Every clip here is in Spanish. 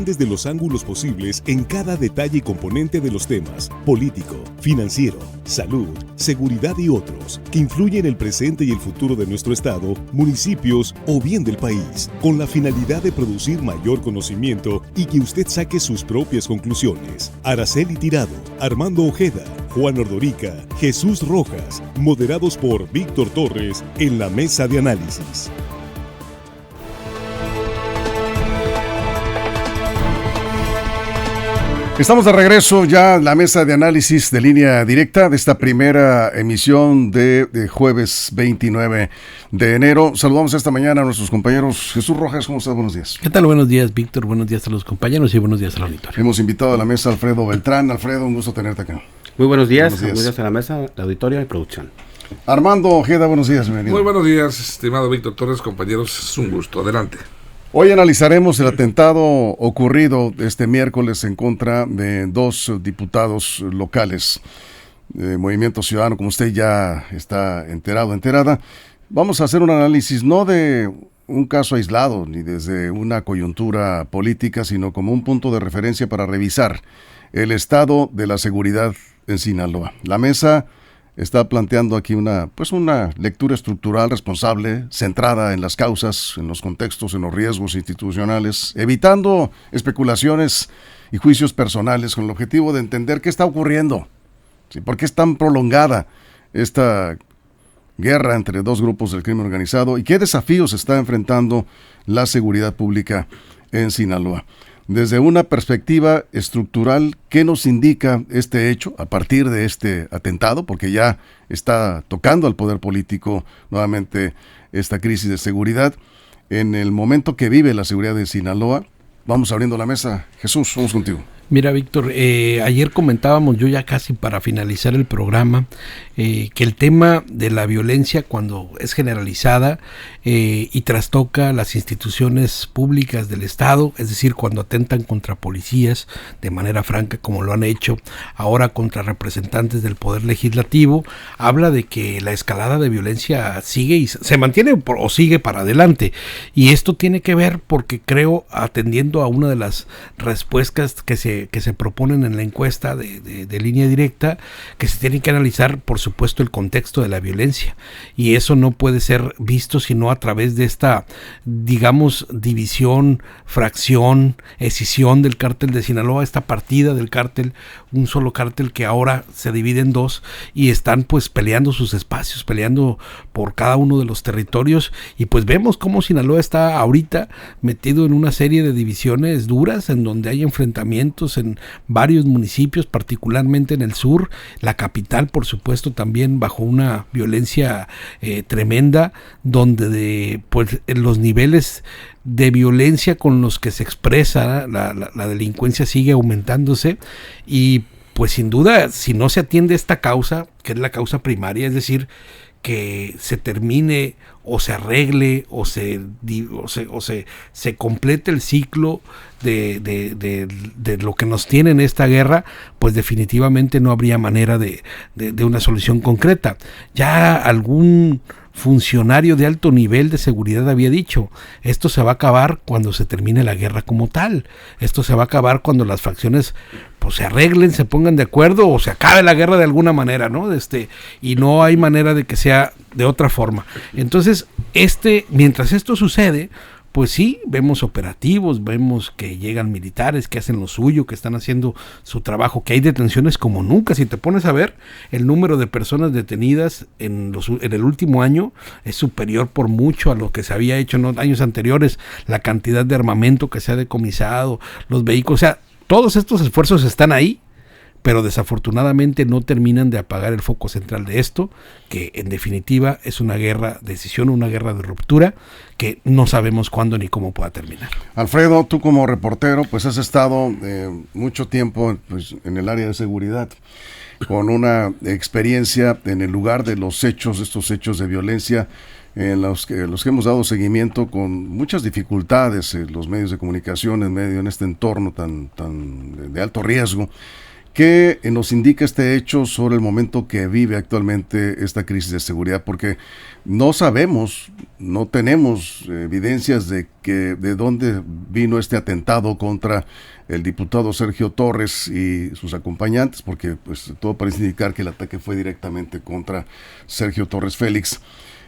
desde los ángulos posibles en cada detalle y componente de los temas político, financiero, salud, seguridad y otros que influyen en el presente y el futuro de nuestro estado, municipios o bien del país, con la finalidad de producir mayor conocimiento y que usted saque sus propias conclusiones. Araceli Tirado, Armando Ojeda, Juan Ordorica, Jesús Rojas, moderados por Víctor Torres en la mesa de análisis. Estamos de regreso ya en la mesa de análisis de Línea Directa de esta primera emisión de jueves 29 de enero. Saludamos esta mañana a nuestros compañeros. Jesús Rojas, ¿cómo estás? Buenos días. ¿Qué tal? Buenos días, Víctor. Buenos días a los compañeros y buenos días al auditorio. Hemos invitado a la mesa a Alfredo Beltrán. Alfredo, un gusto tenerte acá. Muy buenos días. Buenos días a la mesa, la auditorio y producción. Armando Ojeda, buenos días, bienvenido. Muy buenos días, estimado Víctor Torres, compañeros. Es un gusto. Adelante. Hoy analizaremos el atentado ocurrido este miércoles en contra de dos diputados locales de Movimiento Ciudadano, como usted ya está enterada. Vamos a hacer un análisis no de un caso aislado ni desde una coyuntura política, sino como un punto de referencia para revisar el estado de la seguridad en Sinaloa. La mesa está planteando aquí una lectura estructural responsable, centrada en las causas, en los contextos, en los riesgos institucionales, evitando especulaciones y juicios personales con el objetivo de entender qué está ocurriendo, ¿sí? ¿Por qué es tan prolongada esta guerra entre dos grupos del crimen organizado y qué desafíos está enfrentando la seguridad pública en Sinaloa? Desde una perspectiva estructural, ¿qué nos indica este hecho a partir de este atentado? Porque ya está tocando al poder político nuevamente esta crisis de seguridad. En el momento que vive la seguridad de Sinaloa, vamos abriendo la mesa. Jesús, vamos contigo. Mira, Víctor, ayer comentábamos, yo ya casi para finalizar el programa, que el tema de la violencia cuando es generalizada y trastoca las instituciones públicas del Estado, es decir, cuando atentan contra policías de manera franca como lo han hecho ahora contra representantes del Poder Legislativo, habla de que la escalada de violencia sigue y se mantiene o sigue para adelante. Y esto tiene que ver porque creo, atendiendo a una de las respuestas que se proponen en la encuesta de Línea Directa, que se tiene que analizar, por supuesto, el contexto de la violencia, y eso no puede ser visto sino a través de esta, digamos, división, fracción, escisión del cártel de Sinaloa, esta partida del cártel, un solo cártel que ahora se divide en dos y están pues peleando sus espacios, peleando por cada uno de los territorios, y pues vemos cómo Sinaloa está ahorita metido en una serie de divisiones duras en donde hay enfrentamientos en varios municipios, particularmente en el sur, la capital por supuesto también bajo una violencia tremenda, donde pues los niveles de violencia con los que se expresa la delincuencia sigue aumentándose, y pues sin duda si no se atiende esta causa, que es la causa primaria, es decir, que se termine o se arregle o se complete el ciclo de lo que nos tiene en esta guerra, pues definitivamente no habría manera de una solución concreta. Ya algún funcionario de alto nivel de seguridad había dicho, esto se va a acabar cuando se termine la guerra como tal, esto se va a acabar cuando las facciones pues se arreglen, se pongan de acuerdo o se acabe la guerra de alguna manera, ¿no? Y no hay manera de que sea de otra forma. Entonces, mientras esto sucede, pues sí, vemos operativos, vemos que llegan militares, que hacen lo suyo, que están haciendo su trabajo, que hay detenciones como nunca. Si te pones a ver, el número de personas detenidas en el último año es superior por mucho a lo que se había hecho en años anteriores, la cantidad de armamento que se ha decomisado, los vehículos, o sea, todos estos esfuerzos están ahí, pero desafortunadamente no terminan de apagar el foco central de esto, que en definitiva es una guerra de decisión, una guerra de ruptura, que no sabemos cuándo ni cómo pueda terminar. Alfredo, tú como reportero, pues has estado mucho tiempo pues, en el área de seguridad, con una experiencia en el lugar de los hechos, estos hechos de violencia, en los que hemos dado seguimiento con muchas dificultades en los medios de comunicación, en este entorno tan de alto riesgo. ¿Qué nos indica este hecho sobre el momento que vive actualmente esta crisis de seguridad? Porque no sabemos, no tenemos evidencias de dónde vino este atentado contra el diputado Sergio Torres y sus acompañantes, porque pues todo parece indicar que el ataque fue directamente contra Sergio Torres Félix.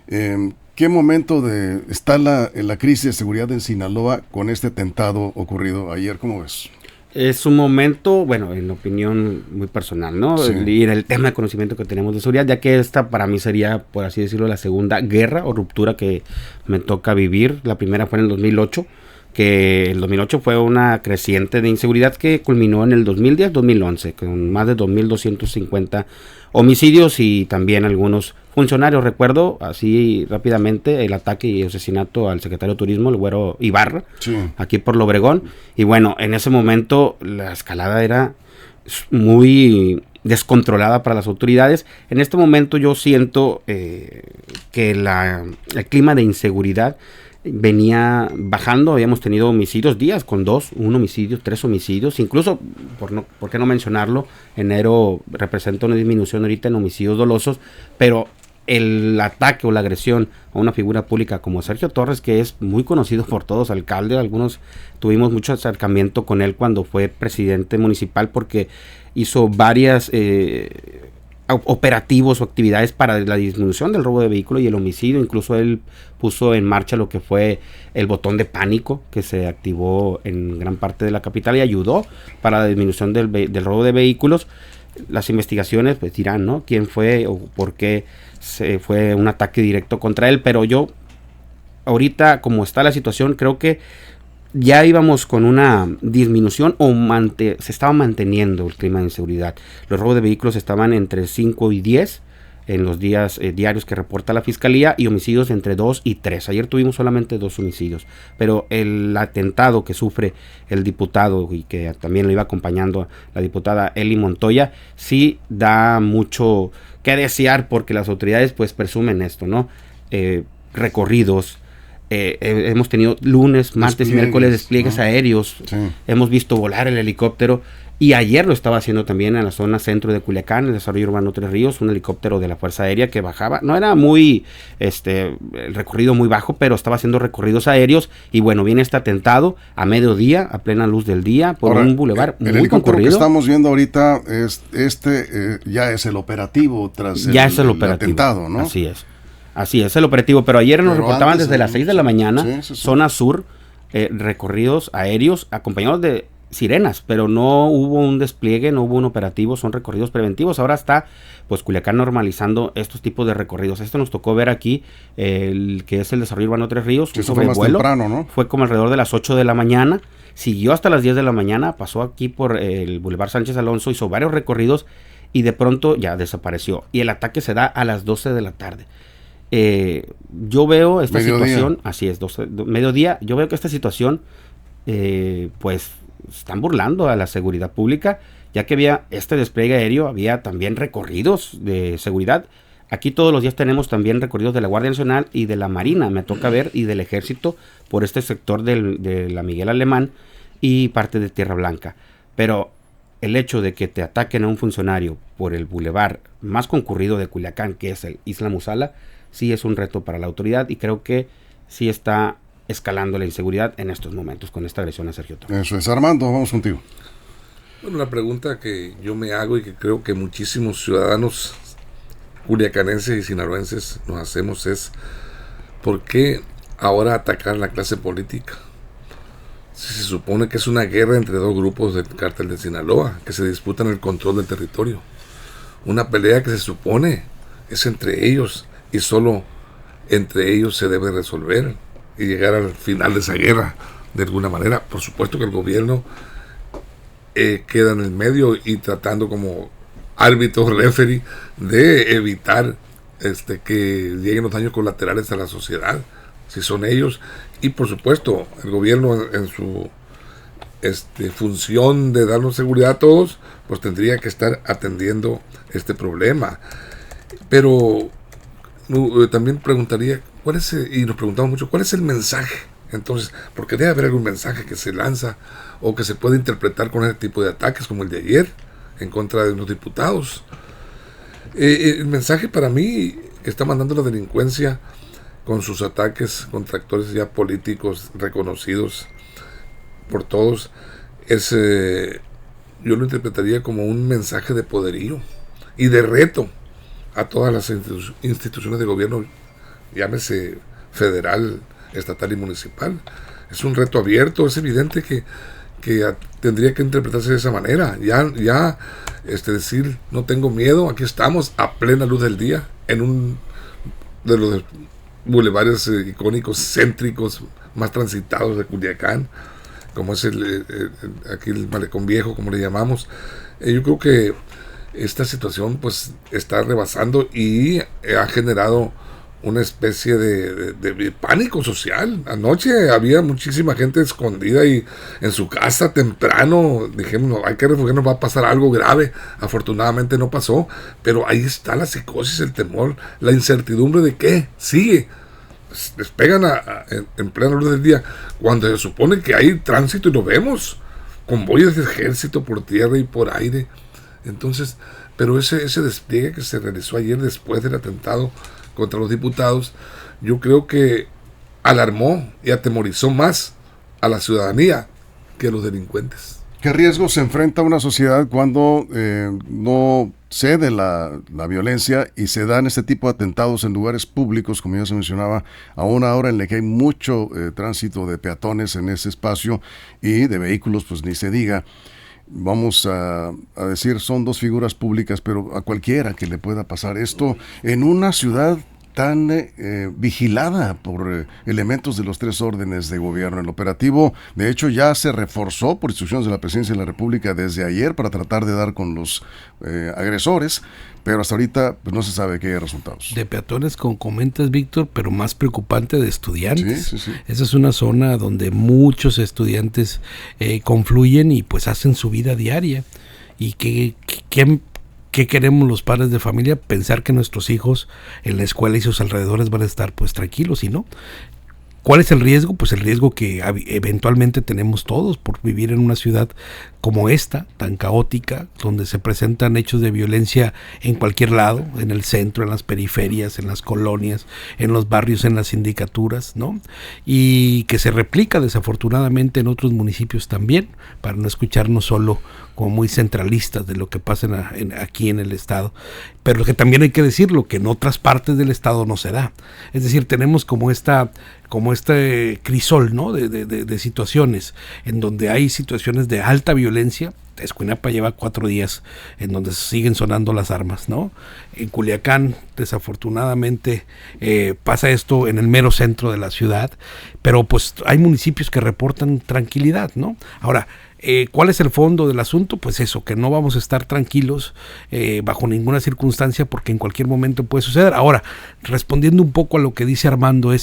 ¿Qué momento está la crisis de seguridad en Sinaloa con este atentado ocurrido ayer? ¿Cómo ves? Es un momento, bueno, en opinión muy personal, ¿no? Sí. Y en el tema de conocimiento que tenemos de seguridad, ya que esta para mí sería, por así decirlo, la segunda guerra o ruptura que me toca vivir. La primera fue en el 2008, que el 2008 fue una creciente de inseguridad que culminó en el 2010-2011, con más de 2.250 homicidios y también algunos funcionarios. Recuerdo así rápidamente el ataque y asesinato al secretario de Turismo, el Güero Ibarra, Sí. aquí por Obregón. Y bueno, en ese momento la escalada era muy descontrolada para las autoridades. En este momento yo siento que el clima de inseguridad venía bajando. Habíamos tenido homicidios, días con 2, 1 homicidio, 3 homicidios, incluso, ¿por qué no mencionarlo? Enero representa una disminución ahorita en homicidios dolosos, pero el ataque o la agresión a una figura pública como Sergio Torres, que es muy conocido por todos, alcalde, algunos tuvimos mucho acercamiento con él cuando fue presidente municipal, porque hizo varias operativos o actividades para la disminución del robo de vehículos y el homicidio. Incluso él puso en marcha lo que fue el botón de pánico que se activó en gran parte de la capital y ayudó para la disminución del robo de vehículos. Las investigaciones pues dirán, ¿no?, quién fue o por qué fue un ataque directo contra él, pero yo ahorita, como está la situación, creo que ya íbamos con una disminución o se estaba manteniendo el clima de inseguridad. Los robos de vehículos estaban entre 5 y 10 en los días diarios que reporta la Fiscalía, y homicidios entre 2 y 3. Ayer tuvimos solamente 2 homicidios, pero el atentado que sufre el diputado y que también lo iba acompañando la diputada Eli Montoya, sí da mucho que desear, porque las autoridades pues presumen esto, ¿no? Recorridos. Hemos tenido lunes, martes y miércoles despliegues aéreos. Sí. Hemos visto volar el helicóptero, y ayer lo estaba haciendo también en la zona centro de Culiacán, el desarrollo urbano Tres Ríos, un helicóptero de la Fuerza Aérea que bajaba. No era muy el recorrido muy bajo, pero estaba haciendo recorridos aéreos. Y bueno, viene este atentado a mediodía, a plena luz del día, por un bulevar muy helicóptero concurrido. Que estamos viendo ahorita ya es el operativo tras el atentado, ¿no? Así es el operativo, pero ayer nos reportaban antes, desde las 6 de la mañana, sí. zona sur, recorridos aéreos acompañados de sirenas, pero no hubo un despliegue, no hubo un operativo, son recorridos preventivos. Ahora está pues Culiacán normalizando estos tipos de recorridos. Esto nos tocó ver aquí, el que es el desarrollo urbano Tres Ríos, un sobrevuelo, temprano, ¿no? Fue como alrededor de las 8 de la mañana, siguió hasta las 10 de la mañana, pasó aquí por el Boulevard Sánchez Alonso, hizo varios recorridos y de pronto ya desapareció. Y el ataque se da a las 12 de la tarde. Yo veo esta situación, así es, mediodía, yo veo que esta situación pues están burlando a la seguridad pública, ya que había este despliegue aéreo, había también recorridos de seguridad. Aquí todos los días tenemos también recorridos de la Guardia Nacional y de la Marina, me toca ver, y del Ejército por este sector de la Miguel Alemán y parte de Tierra Blanca. Pero el hecho de que te ataquen a un funcionario por el bulevar más concurrido de Culiacán, que es el Isla Musala, sí es un reto para la autoridad, y creo que sí está escalando la inseguridad en estos momentos con esta agresión a Sergio Torres. Eso es. Armando, vamos contigo. Bueno, la pregunta que yo me hago y que creo que muchísimos ciudadanos culiacanenses y sinaloenses nos hacemos es: ¿por qué ahora atacar a la clase política? Si se supone que es una guerra entre dos grupos del cártel de Sinaloa que se disputan el control del territorio. Una pelea que se supone es entre ellos, y solo entre ellos se debe resolver y llegar al final de esa guerra de alguna manera. Por supuesto que el gobierno queda en el medio y tratando como árbitro, referee, de evitar que lleguen los daños colaterales a la sociedad, si son ellos. Y por supuesto el gobierno, en su función de darnos seguridad a todos, pues tendría que estar atendiendo este problema. Pero también preguntaría, y nos preguntamos mucho, ¿cuál es el mensaje? Entonces, porque debe haber algún mensaje que se lanza o que se puede interpretar con ese tipo de ataques como el de ayer, en contra de unos diputados. El mensaje para mí que está mandando la delincuencia con sus ataques contra actores ya políticos reconocidos por todos es, yo lo interpretaría como un mensaje de poderío y de reto a todas las instituciones de gobierno, llámese federal, estatal y municipal. Es un reto abierto, es evidente que tendría que interpretarse de esa manera. Decir, no tengo miedo, aquí estamos a plena luz del día, en un de los bulevares icónicos, céntricos, más transitados de Culiacán, como es aquí el Malecón Viejo, como le llamamos. Yo creo que esta situación pues está rebasando y ha generado una especie de pánico social. Anoche había muchísima gente escondida y en su casa temprano. Dijimos, no, hay que refugiarnos, va a pasar algo grave. Afortunadamente no pasó, pero ahí está la psicosis, el temor, la incertidumbre de qué sigue. Les pegan en plena luz del día cuando se supone que hay tránsito y lo vemos, convoyes de ejército por tierra y por aire. Entonces, pero ese despliegue que se realizó ayer después del atentado contra los diputados, yo creo que alarmó y atemorizó más a la ciudadanía que a los delincuentes. ¿Qué riesgo se enfrenta una sociedad cuando no cede la violencia y se dan este tipo de atentados en lugares públicos, como ya se mencionaba, a una hora en la que hay mucho tránsito de peatones en ese espacio y de vehículos, pues ni se diga? Vamos a decir, son dos figuras públicas, pero a cualquiera que le pueda pasar esto en una ciudad tan vigilada por elementos de los tres órdenes de gobierno. El operativo, de hecho, ya se reforzó por instrucciones de la Presidencia de la República desde ayer para tratar de dar con los agresores, pero hasta ahorita pues, no se sabe qué resultados. De peatones, como comentas, Víctor, pero más preocupante de estudiantes. Sí. Esa es una zona donde muchos estudiantes confluyen y pues hacen su vida diaria. Y ¿qué queremos los padres de familia? Pensar que nuestros hijos en la escuela y sus alrededores van a estar pues tranquilos, y no. ¿Cuál es el riesgo? Pues el riesgo que eventualmente tenemos todos por vivir en una ciudad como esta, tan caótica, donde se presentan hechos de violencia en cualquier lado, en el centro, en las periferias, en las colonias, en los barrios, en las sindicaturas, ¿no? Y que se replica desafortunadamente en otros municipios también, para no escucharnos solo como muy centralistas de lo que pasa aquí en el estado, pero que también hay que decirlo, que en otras partes del estado no se da. Es decir, tenemos como este crisol, ¿no? de situaciones, en donde hay situaciones de alta violencia. Escuinapa lleva 4 días en donde siguen sonando las armas, ¿no? En Culiacán, desafortunadamente, pasa esto en el mero centro de la ciudad, pero pues hay municipios que reportan tranquilidad, ¿no? Ahora, ¿cuál es el fondo del asunto? Pues eso, que no vamos a estar tranquilos bajo ninguna circunstancia, porque en cualquier momento puede suceder. Ahora, respondiendo un poco a lo que dice Armando,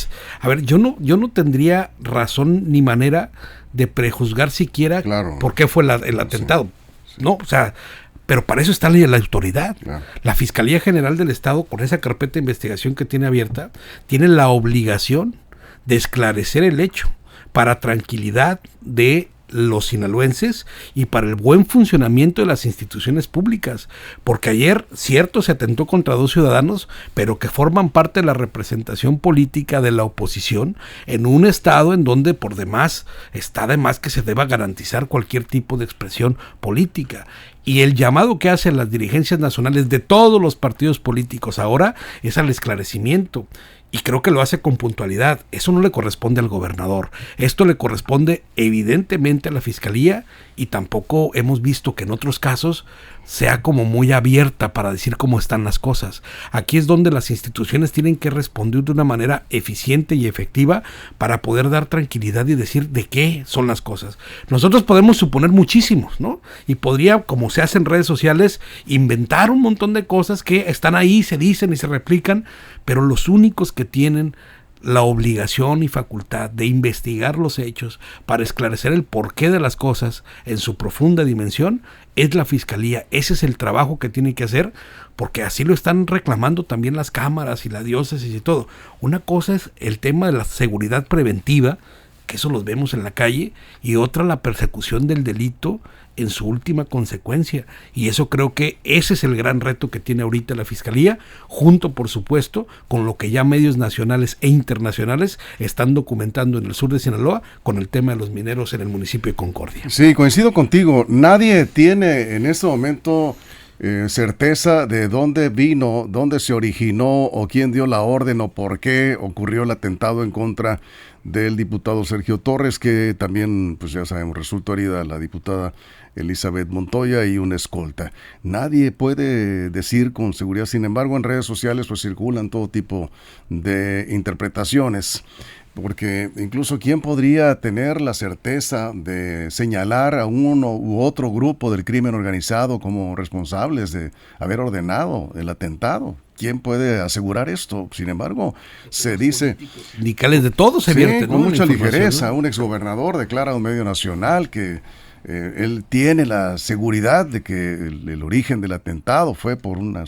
yo no tendría razón ni manera de prejuzgar siquiera por qué fue el atentado, sí. ¿No? O sea, pero para eso está la autoridad. Claro. La Fiscalía General del Estado, con esa carpeta de investigación que tiene abierta, tiene la obligación de esclarecer el hecho para tranquilidad de los sinaloenses y para el buen funcionamiento de las instituciones públicas, porque ayer, cierto, se atentó contra 2 ciudadanos, pero que forman parte de la representación política de la oposición en un estado en donde por demás está de más que se deba garantizar cualquier tipo de expresión política. Y el llamado que hacen las dirigencias nacionales de todos los partidos políticos ahora es al esclarecimiento. Y creo que lo hace con puntualidad. Eso no le corresponde al gobernador. Esto le corresponde evidentemente a la Fiscalía, y tampoco hemos visto que en otros casos sea como muy abierta para decir cómo están las cosas. Aquí es donde las instituciones tienen que responder de una manera eficiente y efectiva para poder dar tranquilidad y decir de qué son las cosas. Nosotros podemos suponer muchísimos, ¿no? Y podría, como se hace en redes sociales, inventar un montón de cosas que están ahí, se dicen y se replican, pero los únicos que tienen la obligación y facultad de investigar los hechos para esclarecer el porqué de las cosas en su profunda dimensión es la Fiscalía. Ese es el trabajo que tiene que hacer, porque así lo están reclamando también las cámaras y la diócesis y todo. Una cosa es el tema de la seguridad preventiva, que eso los vemos en la calle, y otra la persecución del delito en su última consecuencia, y eso creo que ese es el gran reto que tiene ahorita la Fiscalía, junto por supuesto con lo que ya medios nacionales e internacionales están documentando en el sur de Sinaloa con el tema de los mineros en el municipio de Concordia. Sí, coincido contigo, nadie tiene en este momento certeza de dónde vino, dónde se originó o quién dio la orden o por qué ocurrió el atentado en contra del diputado Sergio Torres, que también, pues ya sabemos, resultó herida la diputada Elizabeth Montoya y una escolta. Nadie puede decir con seguridad, sin embargo, en redes sociales pues circulan todo tipo de interpretaciones, porque incluso quién podría tener la certeza de señalar a uno u otro grupo del crimen organizado como responsables de haber ordenado el atentado. ¿Quién puede asegurar esto? Sin embargo, se dice... Sindicales de todos se vierten, sí, con mucha ligereza, ¿no? Un exgobernador declara a un medio nacional que él tiene la seguridad de que el origen del atentado fue por una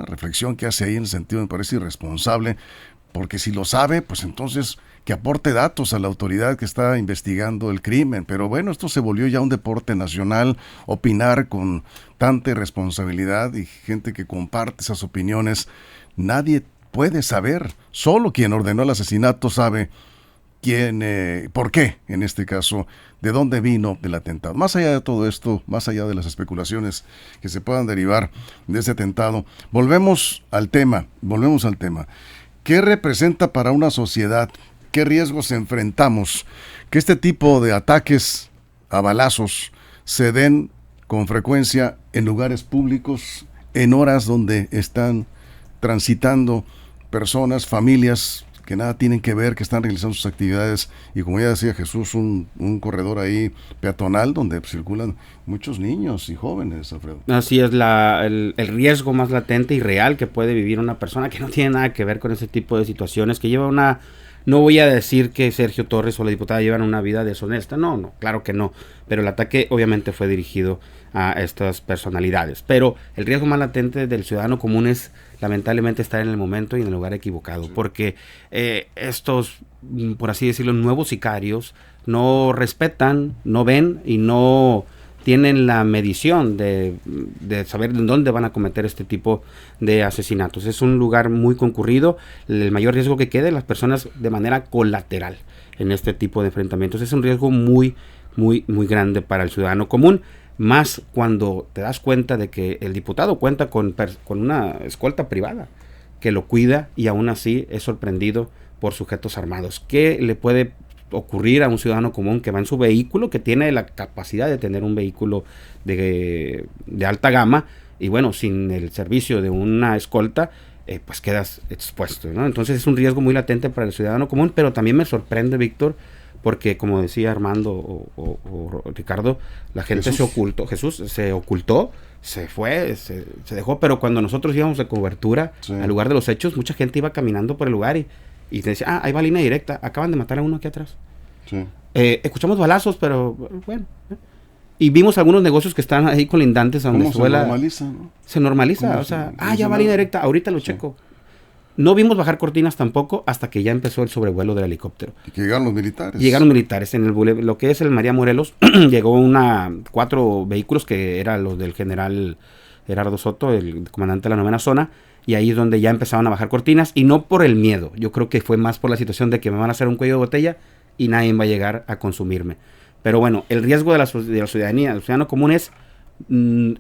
reflexión que hace ahí en el sentido, me parece irresponsable, porque si lo sabe, pues entonces que aporte datos a la autoridad que está investigando el crimen. Pero bueno, esto se volvió ya un deporte nacional, opinar con tanta irresponsabilidad y gente que comparte esas opiniones. Nadie puede saber, solo quien ordenó el asesinato sabe quién, por qué, en este caso, de dónde vino el atentado. Más allá de todo esto, más allá de las especulaciones que se puedan derivar de ese atentado, volvemos al tema. ¿Qué representa para una sociedad? ¿Qué riesgos enfrentamos? Que este tipo de ataques a balazos se den con frecuencia en lugares públicos, en horas donde están transitando personas, familias que nada tienen que ver, que están realizando sus actividades, y como ya decía Jesús, un corredor ahí peatonal donde circulan muchos niños y jóvenes, Alfredo. Así es, el riesgo más latente y real que puede vivir una persona que no tiene nada que ver con ese tipo de situaciones, que lleva una... No voy a decir que Sergio Torres o la diputada llevan una vida deshonesta, no, claro que no, pero el ataque obviamente fue dirigido a estas personalidades, pero el riesgo más latente del ciudadano común es lamentablemente estar en el momento y en el lugar equivocado, porque estos, por así decirlo, nuevos sicarios no respetan, no ven y no tienen la medición de saber en dónde van a cometer este tipo de asesinatos. Es un lugar muy concurrido, el mayor riesgo que quede las personas de manera colateral en este tipo de enfrentamientos. Es un riesgo muy grande para el ciudadano común, más cuando te das cuenta de que el diputado cuenta con una escolta privada que lo cuida y aún así es sorprendido por sujetos armados. ¿Qué le puede ocurrir a un ciudadano común que va en su vehículo, que tiene la capacidad de tener un vehículo de alta gama, y bueno, sin el servicio de una escolta, pues quedas expuesto, ¿no? Entonces es un riesgo muy latente para el ciudadano común, pero también me sorprende, Víctor, porque como decía Armando o Ricardo, la gente se ocultó, Jesús se ocultó, se fue, se dejó, pero cuando nosotros íbamos de cobertura al lugar de los hechos, mucha gente iba caminando por el lugar y te decía, ahí va línea directa, acaban de matar a uno aquí atrás. Sí. Escuchamos balazos, pero bueno. Y vimos algunos negocios que están ahí colindantes a Venezuela. Se normaliza, ¿no? Se normaliza, o sea, ya va línea directa, ahorita lo checo. No vimos bajar cortinas tampoco hasta que ya empezó el sobrevuelo del helicóptero. Y que llegaron los militares. Llegaron militares. En lo que es el María Morelos, llegó 4 vehículos que eran los del general Gerardo Soto, el comandante de la 9ª zona, y ahí es donde ya empezaban a bajar cortinas, y no por el miedo. Yo creo que fue más por la situación de que me van a hacer un cuello de botella y nadie va a llegar a consumirme. Pero bueno, el riesgo de la ciudadanía, del ciudadano común es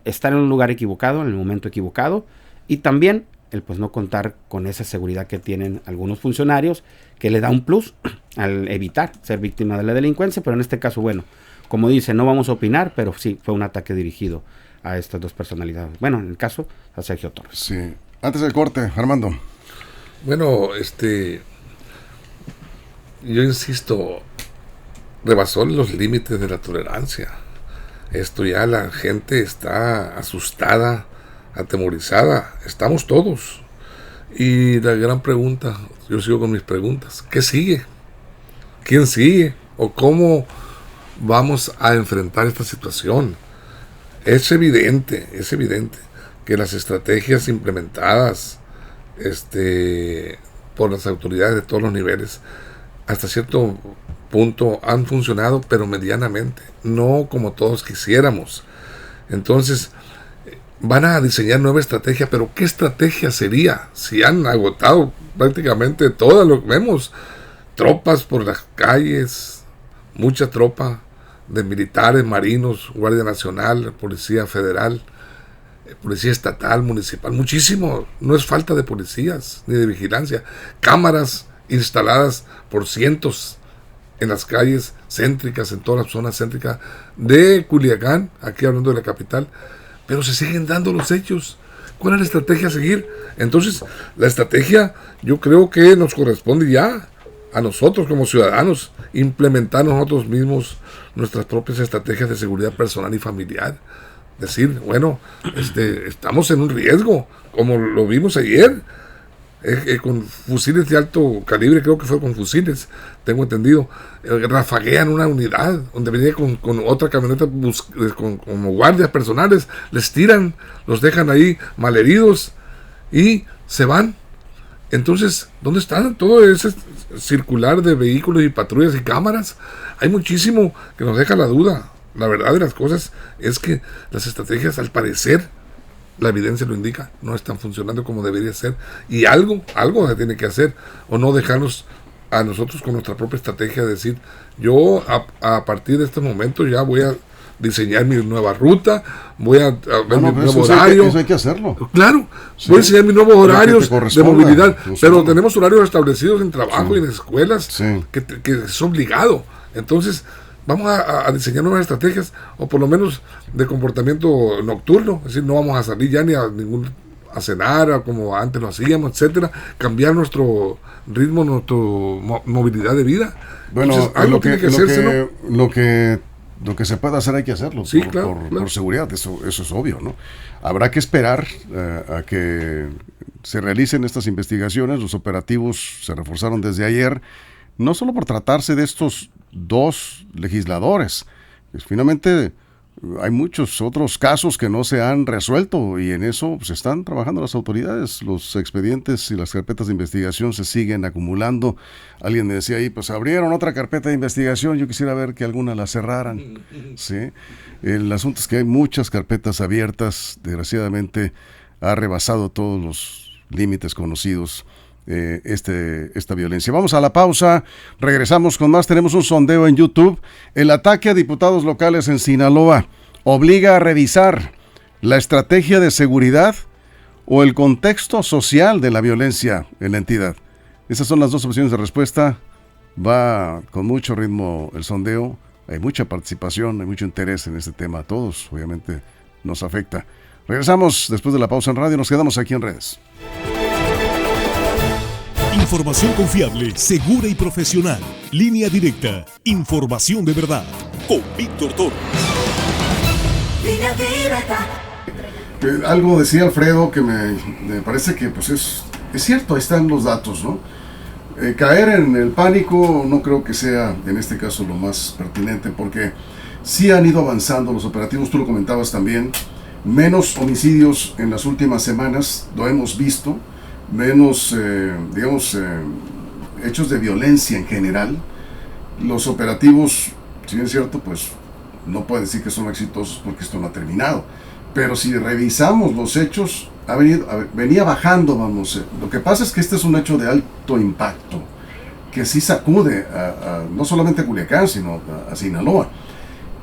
estar en un lugar equivocado, en el momento equivocado, y también el pues no contar con esa seguridad que tienen algunos funcionarios, que le da un plus al evitar ser víctima de la delincuencia. Pero en este caso, bueno, como dice, no vamos a opinar, pero sí fue un ataque dirigido a estas dos personalidades. Bueno, en el caso, a Sergio Torres. Sí. Antes del corte, Armando. Bueno, yo insisto, rebasó los límites de la tolerancia. Esto ya la gente está asustada, atemorizada, estamos todos. Y la gran pregunta, yo sigo con mis preguntas, ¿qué sigue? ¿Quién sigue? ¿O cómo vamos a enfrentar esta situación? Es evidente que las estrategias implementadas por las autoridades de todos los niveles hasta cierto punto han funcionado, pero medianamente, no como todos quisiéramos. Entonces, van a diseñar nueva estrategia, pero ¿qué estrategia sería? Si han agotado prácticamente todo lo que vemos, tropas por las calles, mucha tropa de militares, marinos, Guardia Nacional, Policía Federal, Policía Estatal, Municipal, muchísimo. No es falta de policías ni de vigilancia. Cámaras instaladas por cientos en las calles céntricas, en todas las zonas céntricas de Culiacán, aquí hablando de la capital, pero se siguen dando los hechos. ¿Cuál es la estrategia a seguir? Entonces, la estrategia, yo creo que nos corresponde ya a nosotros como ciudadanos implementar nosotros mismos nuestras propias estrategias de seguridad personal y familiar. Decir, bueno, estamos en un riesgo, como lo vimos ayer, con fusiles de alto calibre, creo que fue con fusiles, tengo entendido, rafaguean una unidad, donde venía con otra camioneta como guardias personales, les tiran, los dejan ahí malheridos y se van. Entonces, ¿dónde están todo ese circular de vehículos y patrullas y cámaras? Hay muchísimo que nos deja la duda. La verdad de las cosas es que las estrategias, al parecer, la evidencia lo indica, no están funcionando como debería ser. Y algo se tiene que hacer, o no dejarnos a nosotros con nuestra propia estrategia, decir, yo a partir de este momento ya voy a diseñar mi nueva ruta, voy a ver mi nuevo horario. Eso hay que hacerlo. Claro, sí. Voy a diseñar mis nuevos horarios de movilidad, pero sí. Tenemos horarios establecidos en trabajo, sí, y en escuelas, sí, que es obligado. Entonces, vamos a diseñar nuevas estrategias, o por lo menos de comportamiento nocturno, es decir, no vamos a salir ya ni a cenar, a como antes lo hacíamos, etcétera, cambiar nuestro ritmo, nuestra movilidad de vida. Bueno, entonces, algo tiene que hacerse, ¿no? Lo que se puede hacer hay que hacerlo, sí, claro. Por seguridad, eso es obvio, ¿no? Habrá que esperar a que se realicen estas investigaciones. Los operativos se reforzaron desde ayer, no solo por tratarse de estos dos legisladores, pues finalmente hay muchos otros casos que no se han resuelto, y en eso pues, están trabajando las autoridades. Los expedientes y las carpetas de investigación se siguen acumulando. Alguien me decía ahí, pues abrieron otra carpeta de investigación, yo quisiera ver que alguna la cerraran, ¿sí? El asunto es que hay muchas carpetas abiertas, desgraciadamente ha rebasado todos los límites conocidos esta violencia. Vamos a la pausa, regresamos con más. Tenemos un sondeo en YouTube. El ataque a diputados locales en Sinaloa obliga a revisar la estrategia de seguridad o el contexto social de la violencia en la entidad. Esas son las dos opciones de respuesta. Va con mucho ritmo el sondeo, hay mucha participación, hay mucho interés en este tema. A todos, obviamente, nos afecta. Regresamos después de la pausa en radio, nos quedamos aquí en redes. Información confiable, segura y profesional. Línea directa. Información de verdad. Con Víctor Torres. Línea directa. Algo decía Alfredo que me parece que pues es cierto, ahí están los datos, ¿no? Caer en el pánico no creo que sea en este caso lo más pertinente, porque sí han ido avanzando los operativos, tú lo comentabas también, menos homicidios en las últimas semanas, lo hemos visto, menos, hechos de violencia en general. Los operativos, si bien es cierto, pues no puede decir que son exitosos porque esto no ha terminado, pero si revisamos los hechos, venía bajando, vamos. Lo que pasa es que este es un hecho de alto impacto, que sí sacude no solamente a Culiacán, sino a Sinaloa.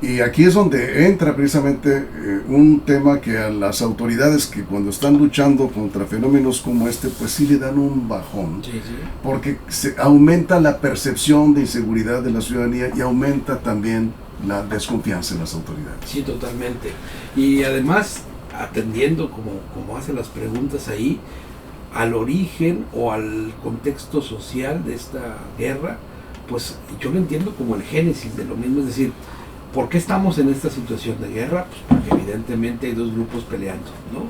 Y aquí es donde entra precisamente un tema que a las autoridades, que cuando están luchando contra fenómenos como este, pues sí le dan un bajón, sí. Porque se aumenta la percepción de inseguridad de la ciudadanía y aumenta también la desconfianza en las autoridades. Sí, totalmente. Y además, atendiendo, como hacen las preguntas ahí, al origen o al contexto social de esta guerra, pues yo lo entiendo como el génesis de lo mismo, es decir, ¿por qué estamos en esta situación de guerra? Pues porque evidentemente hay dos grupos peleando, ¿no?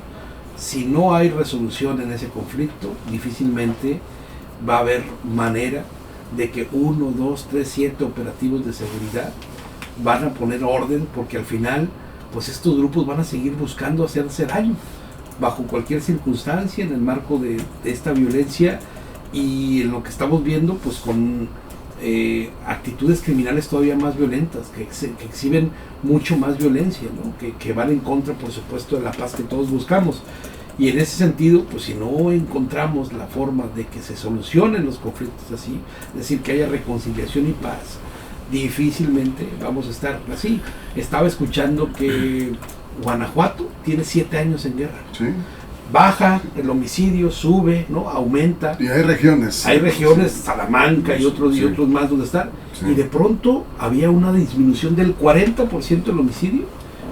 Si no hay resolución en ese conflicto, difícilmente va a haber manera de que 1, 2, 3, 7 operativos de seguridad van a poner orden, porque al final, pues estos grupos van a seguir buscando hacerse daño, bajo cualquier circunstancia, en el marco de esta violencia, y en lo que estamos viendo, pues con actitudes criminales todavía más violentas, que exhiben mucho más violencia, ¿no? Que van en contra, por supuesto, de la paz que todos buscamos. Y en ese sentido, pues si no encontramos la forma de que se solucionen los conflictos así, es decir, que haya reconciliación y paz, difícilmente vamos a estar así. Estaba escuchando que Guanajuato tiene 7 años en guerra. Sí. Baja el homicidio, sube, ¿no? Aumenta. Y hay regiones. Salamanca y otros más donde están. Sí. Y de pronto había una disminución del 40% del homicidio.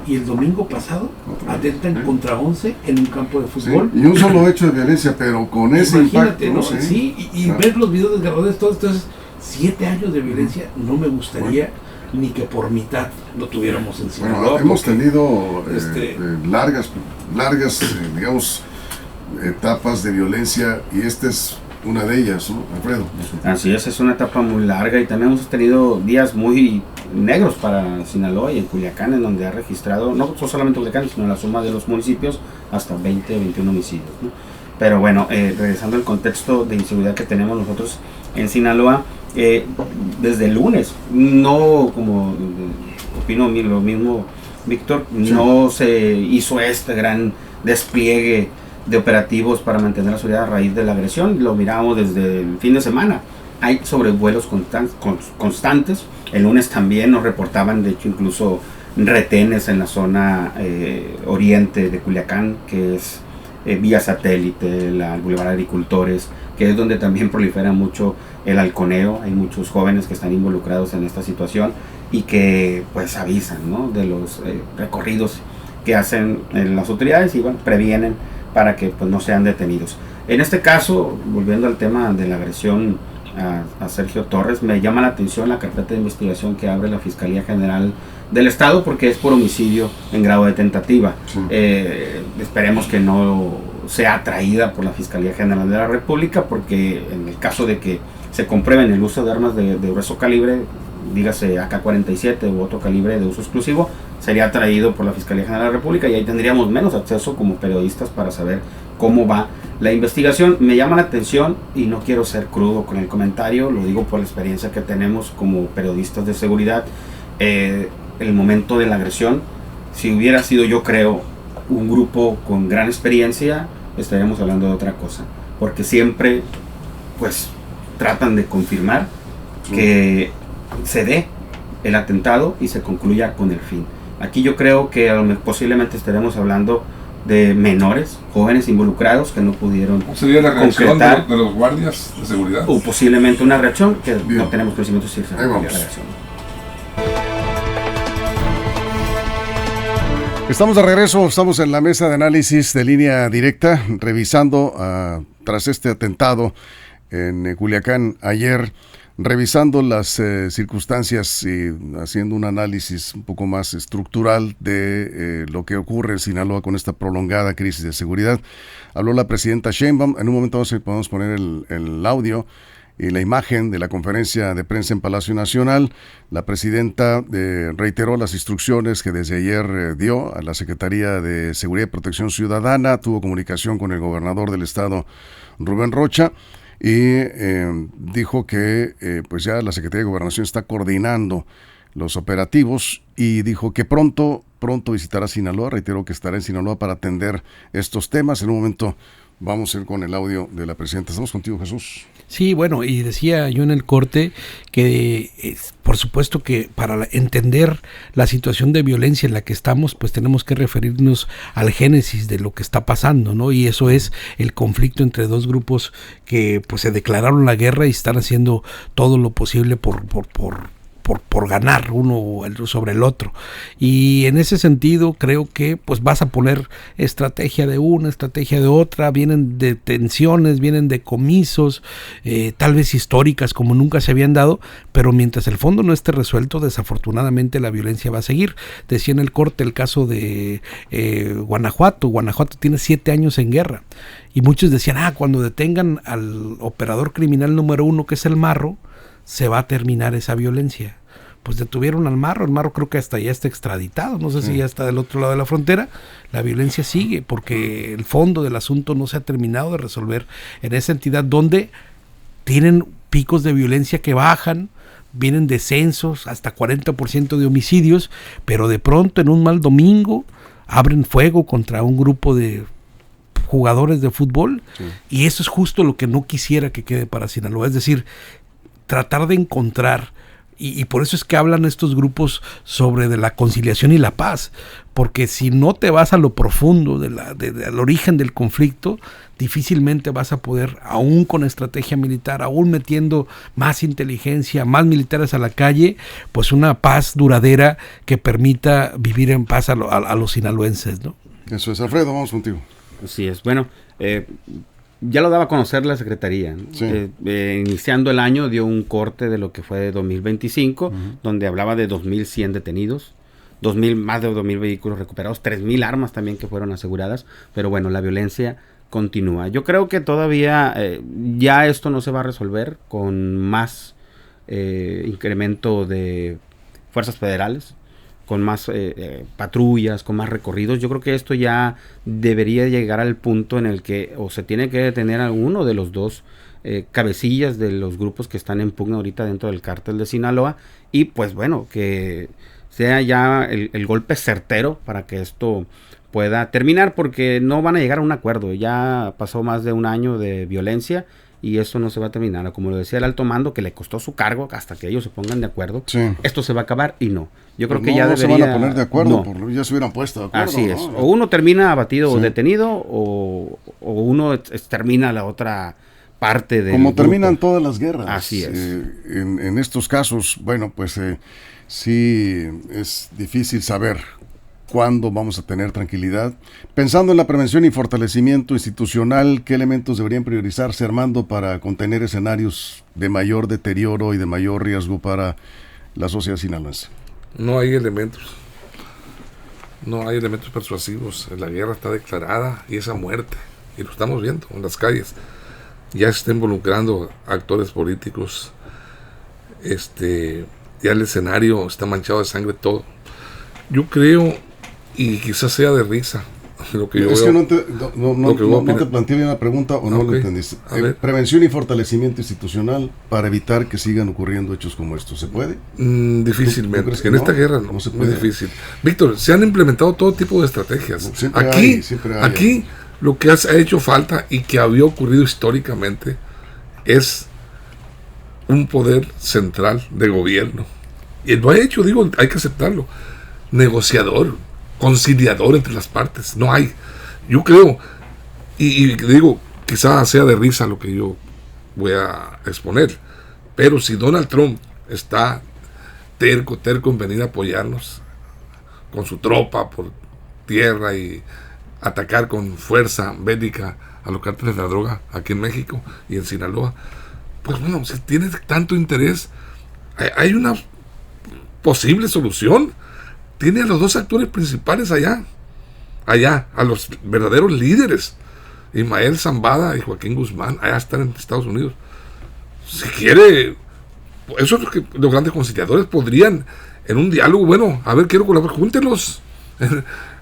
Y el domingo pasado atentan contra 11 en un campo de fútbol. Sí. Y un solo hecho de violencia, pero con ese Imagínate, impacto. ¿no? Sí, y ver los videos desgarradores todos. Entonces, 7 años de violencia no me gustaría ni que por mitad lo tuviéramos en Sinaloa. Bueno, hemos tenido largas, digamos, etapas de violencia, y esta es una de ellas, ¿no, Alfredo? Así es una etapa muy larga, y también hemos tenido días muy negros para Sinaloa y en Culiacán, en donde ha registrado, no solamente Culiacán, sino la suma de los municipios, hasta 20, 21 homicidios, ¿no? Pero bueno, regresando al contexto de inseguridad que tenemos nosotros en Sinaloa, desde el lunes, no como opino lo mismo Víctor, no se hizo este gran despliegue de operativos para mantener la seguridad a raíz de la agresión. Lo miramos desde el fin de semana. Hay sobrevuelos constantes. El lunes también nos reportaban, de hecho, incluso retenes en la zona oriente de Culiacán, que es vía satélite, el Boulevard Agricultores, que es donde también prolifera mucho el halconeo. Hay muchos jóvenes que están involucrados en esta situación y que pues avisan, ¿no?, de los recorridos que hacen las autoridades y bueno, previenen para que pues no sean detenidos. En este caso, volviendo al tema de la agresión a Sergio Torres, me llama la atención la carpeta de investigación que abre la Fiscalía General del Estado, porque es por homicidio en grado de tentativa. Sí. Esperemos que no sea atraída por la Fiscalía General de la República, porque en el caso de que se comprueben el uso de armas de grueso calibre, dígase AK-47 u otro calibre de uso exclusivo, sería atraído por la Fiscalía General de la República, y ahí tendríamos menos acceso como periodistas para saber cómo va la investigación. Me llama la atención, y no quiero ser crudo con el comentario, lo digo por la experiencia que tenemos como periodistas de seguridad, el momento de la agresión, si hubiera sido, yo creo, un grupo con gran experiencia, estaríamos hablando de otra cosa, porque siempre pues tratan de confirmar que se dé el atentado y se concluya con el fin. Aquí yo creo que posiblemente estaremos hablando de menores, jóvenes involucrados que no pudieron ¿sería la reacción concretar, de los guardias de seguridad? O posiblemente una reacción que bien, no tenemos conocimiento si será la reacción. Estamos de regreso, estamos en la mesa de análisis de Línea Directa, revisando tras este atentado en Culiacán ayer, revisando las circunstancias y haciendo un análisis un poco más estructural de lo que ocurre en Sinaloa con esta prolongada crisis de seguridad. Habló la presidenta Sheinbaum. En un momento podemos poner el audio y la imagen de la conferencia de prensa en Palacio Nacional. La presidenta reiteró las instrucciones que desde ayer dio a la Secretaría de Seguridad y Protección Ciudadana. Tuvo comunicación con el gobernador del estado, Rubén Rocha, y dijo que pues ya la Secretaría de Gobernación está coordinando los operativos, y dijo que pronto visitará Sinaloa. Reiteró que estará en Sinaloa para atender estos temas. En un momento vamos a ir con el audio de la presidenta. Estamos contigo, Jesús. Sí, bueno, y decía yo en el corte que por supuesto que para entender la situación de violencia en la que estamos, pues tenemos que referirnos al génesis de lo que está pasando, ¿no? Y eso es el conflicto entre dos grupos que pues se declararon la guerra y están haciendo todo lo posible por ganar uno sobre el otro. Y en ese sentido creo que pues vas a poner estrategia de una, estrategia de otra, vienen de tensiones, vienen de comisos, tal vez históricas como nunca se habían dado, pero mientras el fondo no esté resuelto, desafortunadamente la violencia va a seguir. Decía en el corte el caso de Guanajuato. Guanajuato tiene 7 años en guerra, y muchos decían, cuando detengan al operador criminal número 1, que es el Marro, se va a terminar esa violencia. Pues detuvieron al Marro, el Marro creo que hasta ya está extraditado, no sé si ya está del otro lado de la frontera. La violencia sigue porque el fondo del asunto no se ha terminado de resolver en esa entidad, donde tienen picos de violencia que bajan, vienen descensos, hasta 40% de homicidios, pero de pronto en un mal domingo abren fuego contra un grupo de jugadores de fútbol, sí. Y eso es justo lo que no quisiera que quede para Sinaloa, es decir, tratar de encontrar, y por eso es que hablan estos grupos sobre de la conciliación y la paz, porque si no te vas a lo profundo al origen del conflicto, difícilmente vas a poder, aún con estrategia militar, aún metiendo más inteligencia, más militares a la calle, pues una paz duradera que permita vivir en paz a los sinaloenses, ¿no? Eso es. Alfredo, vamos contigo. Así es. Bueno, ya lo daba a conocer la Secretaría, ¿no? Sí. Iniciando el año dio un corte de lo que fue 2025, donde hablaba de 2.100 detenidos, más de 2.000 vehículos recuperados, 3.000 armas también que fueron aseguradas, pero bueno, la violencia continúa. Yo creo que todavía ya esto no se va a resolver con más incremento de fuerzas federales, con más patrullas, con más recorridos. Yo creo que esto ya debería llegar al punto en el que o se tiene que detener alguno de los dos cabecillas de los grupos que están en pugna ahorita dentro del cártel de Sinaloa, y pues bueno, que sea ya el golpe certero para que esto pueda terminar, porque no van a llegar a un acuerdo. Ya pasó más de un año de violencia y eso no se va a terminar. Como lo decía el alto mando, que le costó su cargo hasta que ellos se pongan de acuerdo, sí. Esto se va a acabar y no. Yo creo que ya debería... No se van a poner de acuerdo, ya se hubieran puesto de acuerdo. Así es. ¿No? O uno termina abatido o detenido, o uno termina la otra parte del Como grupo. Terminan todas las guerras. Así es. En estos casos, bueno, pues sí es difícil saber cuándo vamos a tener tranquilidad. Pensando en la prevención y fortalecimiento institucional, ¿qué elementos deberían priorizarse, Armando, para contener escenarios de mayor deterioro y de mayor riesgo para la sociedad sinaloense? No hay elementos persuasivos. La guerra está declarada y es a muerte, y lo estamos viendo en las calles. Ya se está involucrando actores políticos, ya el escenario está manchado de sangre todo. Yo creo, y quizás sea de risa lo que yo es veo, que no te planteé bien la pregunta o no lo entendiste. Prevención y fortalecimiento institucional para evitar que sigan ocurriendo hechos como estos, ¿se puede? Difícilmente. ¿Tú crees que en esta guerra no se puede? Muy difícil. Víctor, se han implementado todo tipo de estrategias. Aquí lo que ha hecho falta y que había ocurrido históricamente es un poder central de gobierno. Y lo ha hecho, digo, hay que aceptarlo. Negociador, conciliador entre las partes. No hay. Yo creo, y digo, quizás sea de risa lo que yo voy a exponer, pero si Donald Trump está terco en venir a apoyarnos con su tropa por tierra y atacar con fuerza bélica a los cárteles de la droga aquí en México y en Sinaloa, pues bueno, si tiene tanto interés, hay una posible solución. Tiene a los dos actores principales allá, a los verdaderos líderes, Ismael Zambada y Joaquín Guzmán, allá están en Estados Unidos. Si quiere, eso es lo que los grandes conciliadores podrían, en un diálogo, bueno, a ver, quiero colaborar, júntelos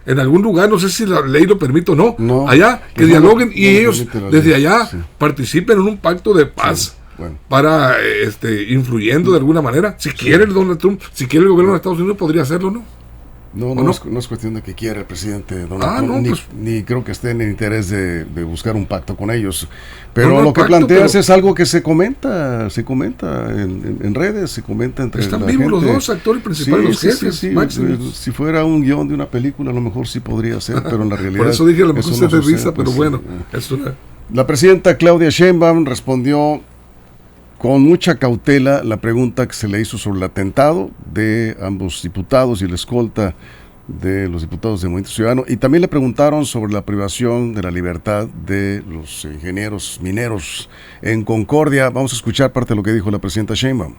en algún lugar, no sé si la ley lo permite o no, allá, que dialoguen y ellos desde allá participen en un pacto de paz. Bueno. Para influyendo de alguna manera. Si quiere el Donald Trump, si quiere el gobierno de Estados Unidos, podría hacerlo, ¿no? No es cuestión de que quiera el presidente Donald Trump, ni creo que esté en el interés de buscar un pacto con ellos. Pero lo que planteas es algo que se comenta en redes, se comenta entre están la vivos gente. Los dos actores principales, los jefes máximos. Si fuera un guión de una película, a lo mejor sí podría ser, pero en la realidad... Por eso dije, a lo mejor se de risa, pero bueno. La presidenta Claudia Sheinbaum respondió con mucha cautela la pregunta que se le hizo sobre el atentado de ambos diputados y la escolta de los diputados de Movimiento Ciudadano, y también le preguntaron sobre la privación de la libertad de los ingenieros mineros en Concordia. Vamos a escuchar parte de lo que dijo la presidenta Sheinbaum.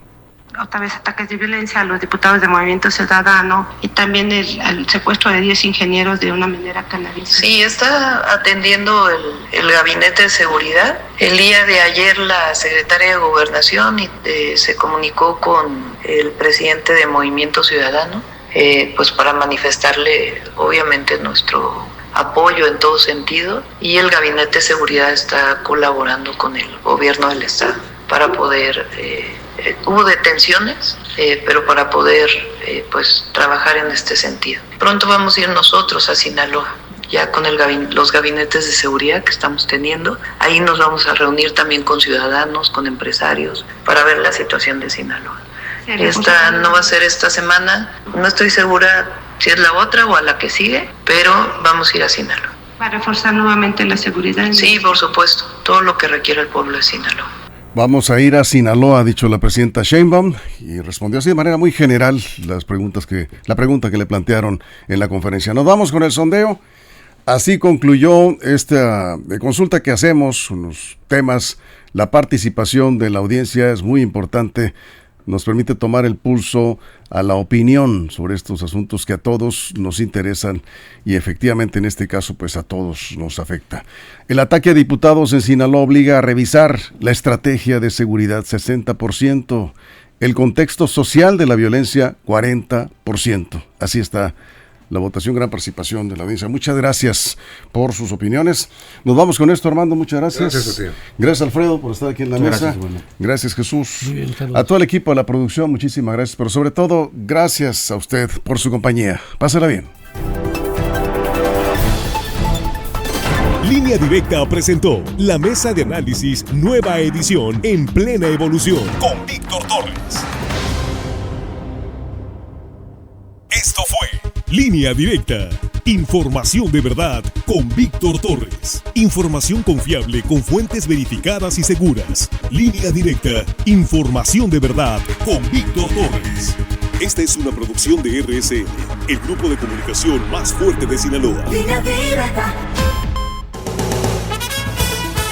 Otra vez ataques de violencia a los diputados de Movimiento Ciudadano y también el secuestro de 10 ingenieros de una minera canadiense. Sí, está atendiendo el gabinete de seguridad. El día de ayer la secretaria de Gobernación se comunicó con el presidente de Movimiento Ciudadano, pues para manifestarle obviamente nuestro apoyo en todo sentido, y el gabinete de seguridad está colaborando con el gobierno del estado para poder hubo detenciones, pero para poder pues trabajar en este sentido. Pronto vamos a ir nosotros a Sinaloa, ya con los gabinetes de seguridad que estamos teniendo. Ahí nos vamos a reunir también con ciudadanos, con empresarios, para ver la situación de Sinaloa. Esta no va a ser esta semana, no estoy segura si es la otra o a la que sigue, pero vamos a ir a Sinaloa. ¿Para reforzar nuevamente la seguridad? Sí, por supuesto, todo lo que requiere el pueblo de Sinaloa. Vamos a ir a Sinaloa, ha dicho la presidenta Sheinbaum, y respondió así de manera muy general la pregunta que le plantearon en la conferencia. Nos vamos con el sondeo. Así concluyó esta consulta que hacemos, unos temas. La participación de la audiencia es muy importante, nos permite tomar el pulso a la opinión sobre estos asuntos que a todos nos interesan y efectivamente en este caso pues a todos nos afecta. El ataque a diputados en Sinaloa obliga a revisar la estrategia de seguridad 60%, el contexto social de la violencia 40%. Así está la votación, gran participación de la audiencia. Muchas gracias por sus opiniones. Nos vamos con esto, Armando, muchas gracias. Gracias a ti. Gracias, Alfredo, por estar aquí en la mesa. Gracias, Jesús. Bien, a todo el equipo de la producción, muchísimas gracias, pero sobre todo, gracias a usted por su compañía. Pásala bien. Línea Directa presentó la mesa de análisis, nueva edición en plena evolución, con Víctor Torres. Esto fue Línea Directa. Información de verdad con Víctor Torres. Información confiable con fuentes verificadas y seguras. Línea Directa. Información de verdad con Víctor Torres. Esta es una producción de RSN, el grupo de comunicación más fuerte de Sinaloa. Línea Directa.